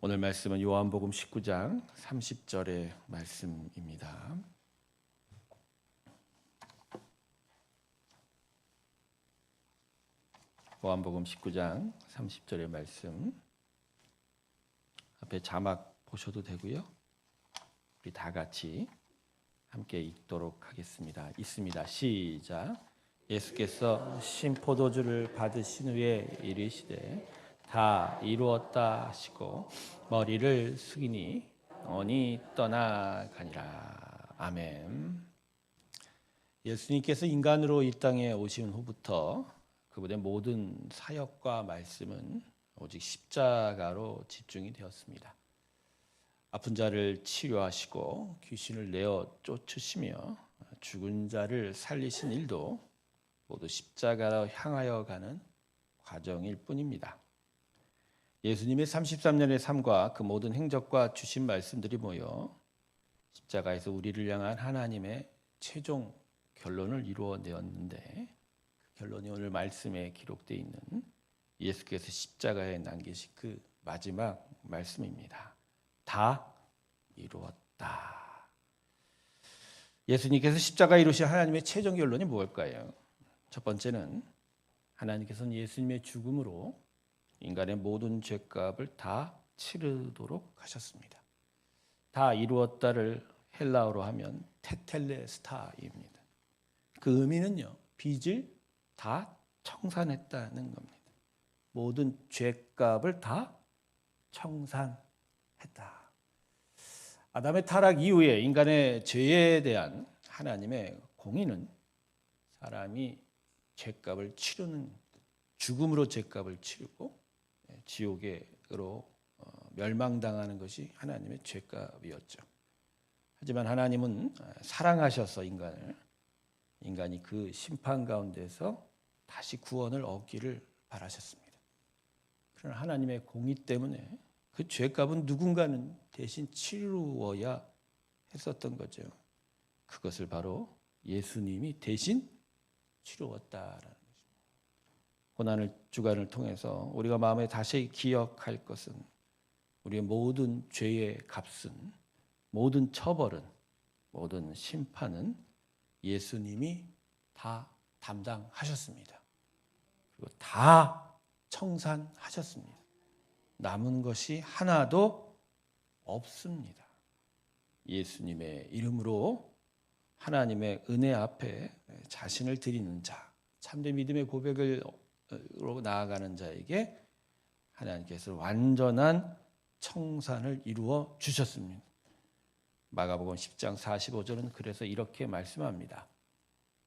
오늘 말씀은 요한복음 19장 30절의 말씀입니다. 요한복음 19장 30절의 말씀, 앞에 자막 보셔도 되고요. 우리 다 같이 함께 읽도록 하겠습니다. 있습니다. 시작. 예수께서 신포도주를 받으신 후에 이르시되 다 이루었다 하시고 머리를 숙이니 영혼이 떠나가니라. 아멘. 예수님께서 인간으로 이 땅에 오신 후부터 그분의 모든 사역과 말씀은 오직 십자가로 집중이 되었습니다. 아픈 자를 치료하시고 귀신을 내어 쫓으시며 죽은 자를 살리신 일도 모두 십자가로 향하여 가는 과정일 뿐입니다. 예수님의 33년의 삶과 그 모든 행적과 주신 말씀들이 모여 십자가에서 우리를 향한 하나님의 최종 결론을 이루어내었는데, 그 결론이 오늘 말씀에 기록되어 있는 예수께서 십자가에 남기신 그 마지막 말씀입니다. 다 이루었다. 예수님께서 십자가에 이루신 하나님의 최종 결론이 무엇일까요? 첫 번째는 하나님께서는 예수님의 죽음으로 인간의 모든 죄값을 다 치르도록 하셨습니다. 다 이루었다를 헬라어로 하면 테텔레스타입니다. 그 의미는요, 빚을 다 청산했다는 겁니다. 모든 죄값을 다 청산했다. 아담의 타락 이후에 인간의 죄에 대한 하나님의 공의는 사람이 죄값을 치르는, 죽음으로 죄값을 치르고 지옥으로 멸망당하는 것이 하나님의 죄값이었죠. 하지만 하나님은 사랑하셔서 인간이 그 심판 가운데서 다시 구원을 얻기를 바라셨습니다. 그러나 하나님의 공의 때문에 그 죄값은 누군가는 대신 치루어야 했었던 거죠. 그것을 바로 예수님이 대신 치루었다라는 것입니다. 고난을 주간을 통해서 우리가 마음에 다시 기억할 것은 우리의 모든 죄의 값은, 모든 처벌은, 모든 심판은 예수님이 다 담당하셨습니다. 그리고 다 청산하셨습니다. 남은 것이 하나도 없습니다. 예수님의 이름으로 하나님의 은혜 앞에 자신을 드리는 자, 참된 믿음의 고백으로 나아가는 자에게 하나님께서 완전한 청산을 이루어 주셨습니다. 마가복음 10장 45절은 그래서 이렇게 말씀합니다.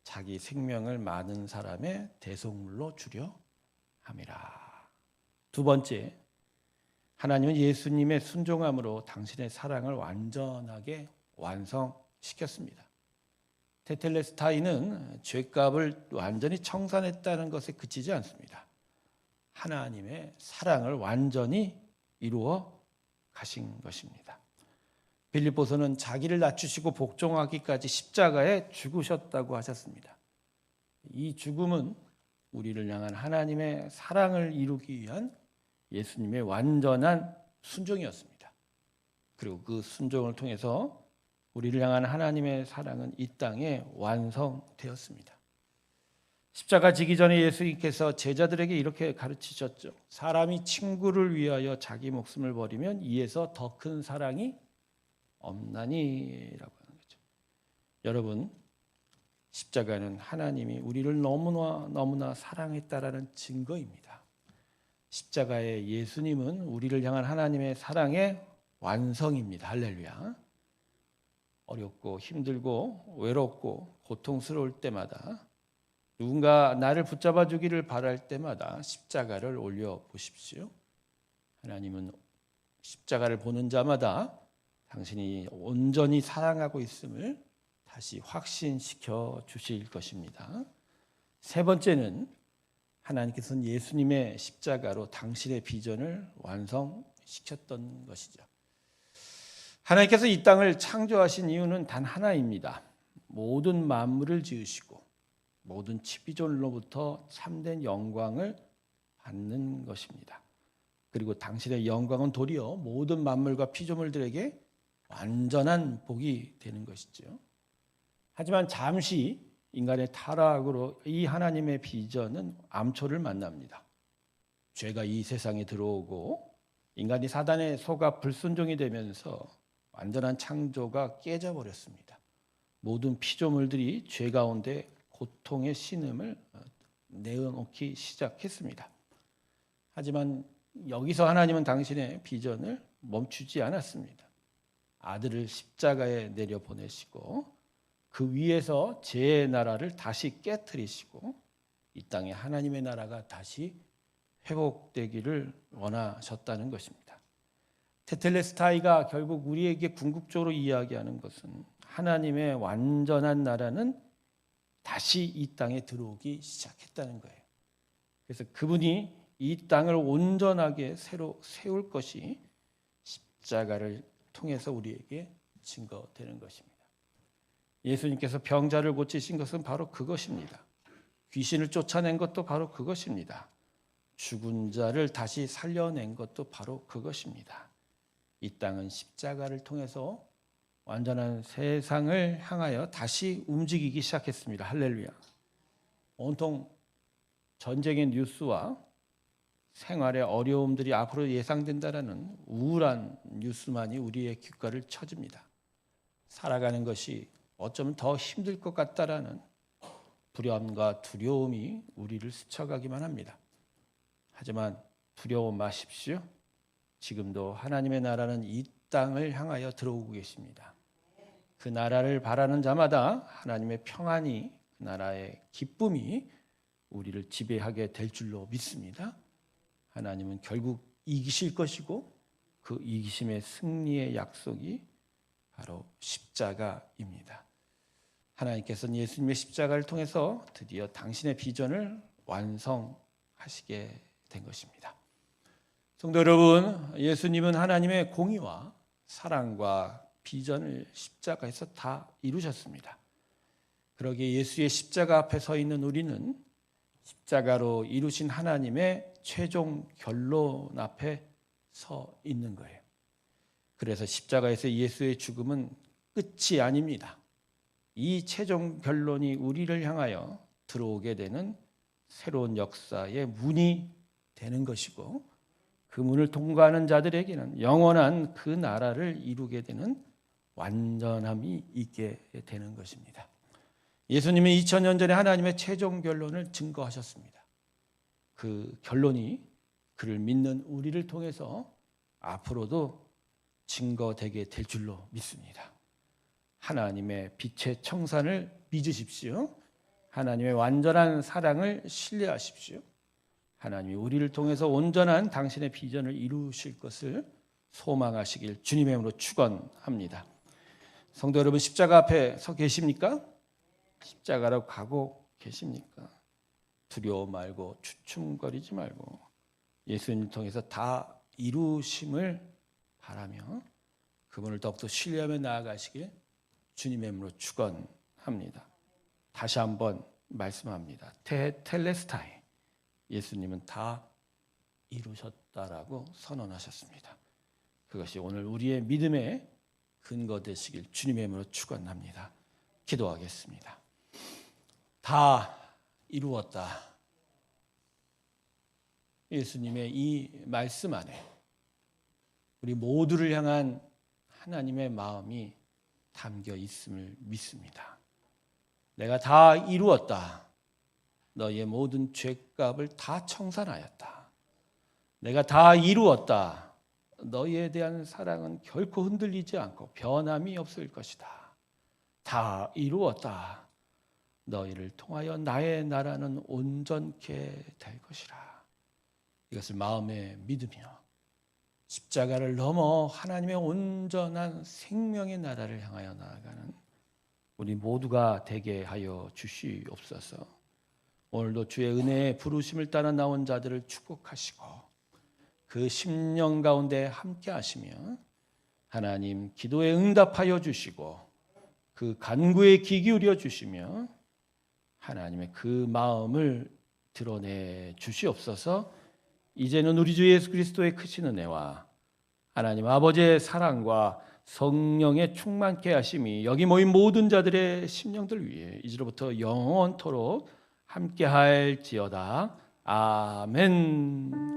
자기 생명을 많은 사람의 대속물로 주려 함이라. 두 번째, 하나님은 예수님의 순종함으로 당신의 사랑을 완전하게 완성시켰습니다. 테텔레스타이는 죄값을 완전히 청산했다는 것에 그치지 않습니다. 하나님의 사랑을 완전히 이루어 가신 것입니다. 빌립보서는 자기를 낮추시고 복종하기까지 십자가에 죽으셨다고 하셨습니다. 이 죽음은 우리를 향한 하나님의 사랑을 이루기 위한 예수님의 완전한 순종이었습니다. 그리고 그 순종을 통해서 우리를 향한 하나님의 사랑은 이 땅에 완성되었습니다. 십자가 지기 전에 예수님께서 제자들에게 이렇게 가르치셨죠. 사람이 친구를 위하여 자기 목숨을 버리면 이에서 더 큰 사랑이 없나니라고 하는 거죠. 여러분, 십자가는 하나님이 우리를 너무나 사랑했다라는 증거입니다. 십자가의 예수님은 우리를 향한 하나님의 사랑의 완성입니다. 할렐루야. 어렵고 힘들고 외롭고 고통스러울 때마다, 누군가 나를 붙잡아 주기를 바랄 때마다 십자가를 올려 보십시오. 하나님은 십자가를 보는 자마다 당신이 온전히 사랑하고 있음을 다시 확신시켜 주실 것입니다. 세 번째는 하나님께서는 예수님의 십자가로 당신의 비전을 완성시켰던 것이죠. 하나님께서 이 땅을 창조하신 이유는 단 하나입니다. 모든 만물을 지으시고 모든 치비존로부터 참된 영광을 받는 것입니다. 그리고 당신의 영광은 도리어 모든 만물과 피조물들에게 완전한 복이 되는 것이죠. 하지만 잠시 인간의 타락으로 이 하나님의 비전은 암초를 만납니다. 죄가 이 세상에 들어오고 인간이 사단의 속아 불순종이 되면서 완전한 창조가 깨져버렸습니다. 모든 피조물들이 죄 가운데 고통의 신음을 내어놓기 시작했습니다. 하지만 여기서 하나님은 당신의 비전을 멈추지 않았습니다. 아들을 십자가에 내려보내시고 그 위에서 제 나라를 다시 깨트리시고 이 땅에 하나님의 나라가 다시 회복되기를 원하셨다는 것입니다. 테텔레스타이가 결국 우리에게 궁극적으로 이야기하는 것은 하나님의 완전한 나라는 다시 이 땅에 들어오기 시작했다는 거예요. 그래서 그분이 이 땅을 온전하게 새로 세울 것이 십자가를 통해서 우리에게 증거되는 것입니다. 예수님께서 병자를 고치신 것은 바로 그것입니다. 귀신을 쫓아낸 것도 바로 그것입니다. 죽은 자를 다시 살려낸 것도 바로 그것입니다. 이 땅은 십자가를 통해서 완전한 세상을 향하여 다시 움직이기 시작했습니다. 할렐루야. 온통 전쟁의 뉴스와 생활의 어려움들이 앞으로 예상된다라는 우울한 뉴스만이 우리의 귓가를 쳐집니다. 살아가는 것이 어쩌면 더 힘들 것 같다라는 불안과 두려움이 우리를 스쳐가기만 합니다. 하지만 두려워 마십시오. 지금도 하나님의 나라는 이 땅을 향하여 들어오고 계십니다. 그 나라를 바라는 자마다 하나님의 평안이, 그 나라의 기쁨이 우리를 지배하게 될 줄로 믿습니다. 하나님은 결국 이기실 것이고 그 이기심의 승리의 약속이 바로 십자가입니다. 하나님께서는 예수님의 십자가를 통해서 드디어 당신의 비전을 완성하시게 된 것입니다. 성도 여러분, 예수님은 하나님의 공의와 사랑과 비전을 십자가에서 다 이루셨습니다. 그러기에 예수의 십자가 앞에 서 있는 우리는 십자가로 이루신 하나님의 최종 결론 앞에 서 있는 거예요. 그래서 십자가에서 예수의 죽음은 끝이 아닙니다. 이 최종 결론이 우리를 향하여 들어오게 되는 새로운 역사의 문이 되는 것이고 그 문을 통과하는 자들에게는 영원한 그 나라를 이루게 되는 완전함이 있게 되는 것입니다. 예수님은 2000년 전에 하나님의 최종 결론을 증거하셨습니다. 그 결론이 그를 믿는 우리를 통해서 앞으로도 증거되게 될 줄로 믿습니다. 하나님의 빛의 청산을 믿으십시오. 하나님의 완전한 사랑을 신뢰하십시오. 하나님이 우리를 통해서 온전한 당신의 비전을 이루실 것을 소망하시길 주님의 이름으로 축원합니다. 성도 여러분, 십자가 앞에 서 계십니까? 십자가로 가고 계십니까? 두려워 말고 주춤거리지 말고 예수님 통해서 다 이루심을 바라며 그분을 더욱더 신뢰하며 나아가시길 주님의 이름으로 축원합니다. 다시 한번 말씀합니다. 테텔레스타이, 예수님은 다 이루셨다라고 선언하셨습니다. 그것이 오늘 우리의 믿음의 근거 되시길 주님의 이름으로 축원합니다. 기도하겠습니다. 다 이루었다. 예수님의 이 말씀 안에 우리 모두를 향한 하나님의 마음이 담겨 있음을 믿습니다. 내가 다 이루었다. 너의 모든 죄값을 다 청산하였다. 내가 다 이루었다. 너희에 대한 사랑은 결코 흔들리지 않고 변함이 없을 것이다. 다 이루었다. 너희를 통하여 나의 나라는 온전케 될 것이라. 이것을 마음에 믿으며 십자가를 넘어 하나님의 온전한 생명의 나라를 향하여 나아가는 우리 모두가 되게 하여 주시옵소서. 오늘도 주의 은혜의 부르심을 따라 나온 자들을 축복하시고 그 심령 가운데 함께 하시며 하나님 기도에 응답하여 주시고 그 간구에 귀 기울여 주시며 하나님의 그 마음을 드러내 주시옵소서. 이제는 우리 주 예수 그리스도의 크신 은혜와 하나님 아버지의 사랑과 성령의 충만케 하심이 여기 모인 모든 자들의 심령들 위해 이제로부터 영원토록 함께할지어다. 아멘.